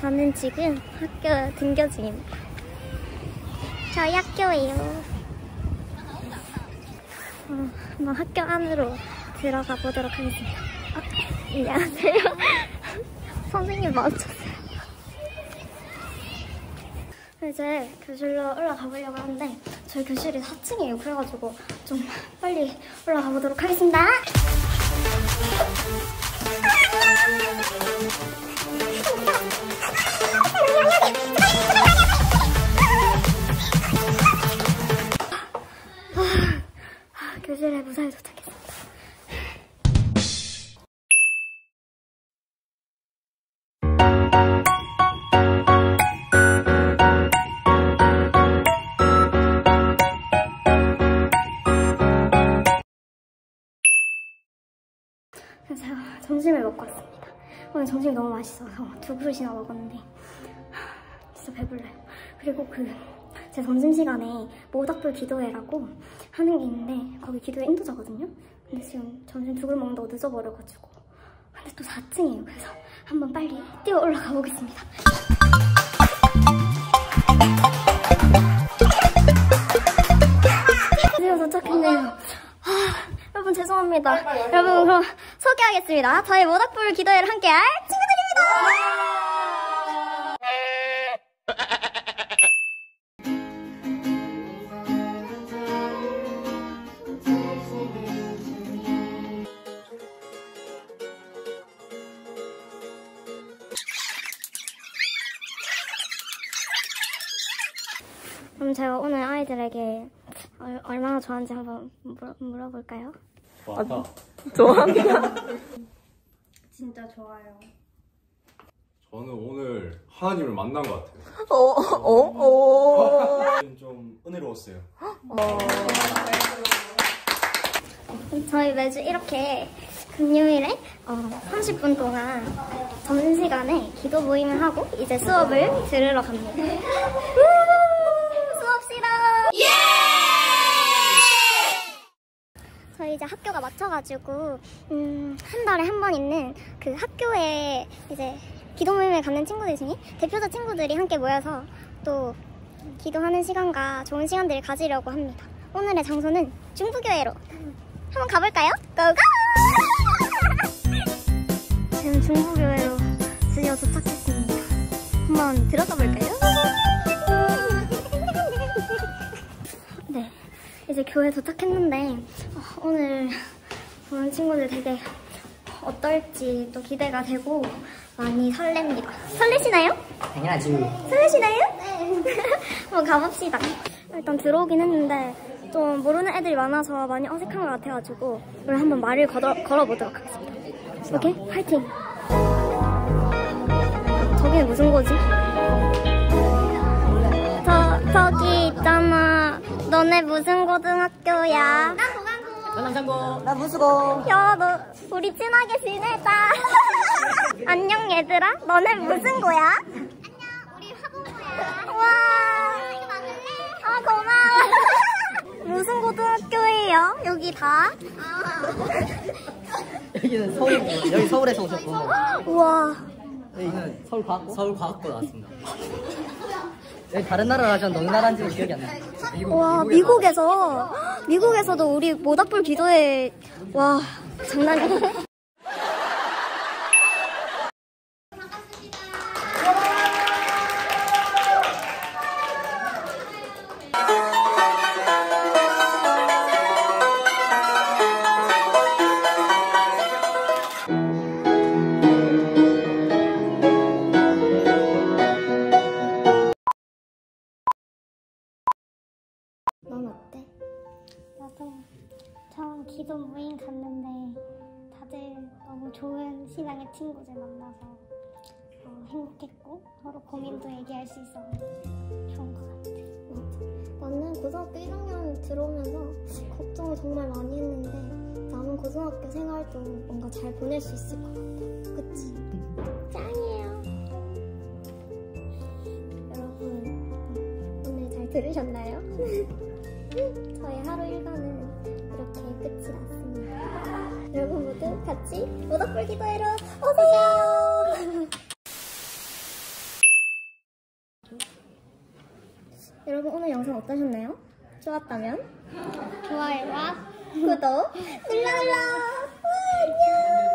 저는 지금 학교 등교 중입니다. 저희 학교예요. 한번 학교 안으로 들어가 보도록 하겠습니다. 안녕하세요. 선생님 마주쳤어요. 이제 교실로 올라가 보려고 하는데 저희 교실이 4층이에요. 그래가지고 좀 빨리 올라가 보도록 하겠습니다. 교실에 무사히 도착했습니다. 그래서 제가 점심을 먹고 왔습니다. 오늘 점심이 너무 맛있어서 2그릇이나 먹었는데 진짜 배불러요. 그리고 제 점심시간에 모닥불 기도회라고 하는 게 있는데 거기 기도회 인도자거든요. 근데 지금 점심 2그릇 먹는다고 늦어버려가지고 근데 또 4층이에요. 그래서 한번 빨리 뛰어 올라가 보겠습니다. 드디어 도착했네요. 여러분 죄송합니다. 여러분 그럼 소개하겠습니다. 저희 모닥불 기도회를 함께할 친구들입니다. 그럼 제가 오늘 아이들에게 얼마나 좋아하는지 한번 물어볼까요? 좋아한다. 좋아합니다. 진짜 좋아요. 저는 오늘 하나님을 만난 것 같아요. 좀 은혜로웠어요. 저희 매주 이렇게 금요일에 30분 동안 점심시간에 기도 모임을 하고 이제 수업을 들으러 갑니다. 수업 싫어! 예! 저희 이제 학교가 맞춰가지고 한 달에 한 번 있는 그 학교에 이제 기도 모임에 가는 친구들 중에 대표자 친구들이 함께 모여서 또 기도하는 시간과 좋은 시간들을 가지려고 합니다. 오늘의 장소는 중부교회로 한번 가볼까요? 고고! 지금 중부교회로 드디어 도착했습니다. 한번 들어가 볼까요? 네, 이제 교회 도착했는데 오늘 보는 친구들 되게 어떨지 또 기대가 되고 많이 설렙니다. 설레시나요? 당연하지. 설레시나요? 네. 한번 가봅시다. 일단 들어오긴 했는데 좀 모르는 애들이 많아서 많이 어색한 것 같아가지고 우리 한번 말을 걸어보도록 하겠습니다. 오케이? 파이팅! 저기는 무슨 거지? 저기 있잖아. 너네 무슨 고등학교야? 난 도강고. 전남상고. 나 무수고. 야, 너 우리 친하게 지내자. 안녕 얘들아. 너네 무슨 고야? 안녕, 우리 화공고야. 와. 이거 맞을래? 아, 고마워. 무슨 고등학교예요? 여기 다? 여기는 서울, 여기 서울에서 오셨고. 우와. 여기는 서울과학고 나왔습니다. 여기 다른 나라 가셨는데 어느 나라인지는 기억이 안 나요. 와, 미국에서도 우리 모닥불 기도회. 와, 장난이야. 넌 어때? 나도 처음 기도 모임 갔는데 다들 너무 좋은 신앙의 친구들 만나서 행복했고 서로 고민도 얘기할 수 있어서 좋은 것 같아. 나는 고등학교 1학년 들어오면서 걱정을 정말 많이 했는데 남은 고등학교 생활도 뭔가 잘 보낼 수 있을 것 같아. 그치? 짱이에요. 여러분 오늘 잘 들으셨나요? 저의 하루 일과는 이렇게 끝이 났습니다. 여러분 모두 같이 모닥불 기도회로 오세요! 여러분 오늘 영상 어떠셨나요? 좋았다면 좋아요와 구독 눌러라. 안녕.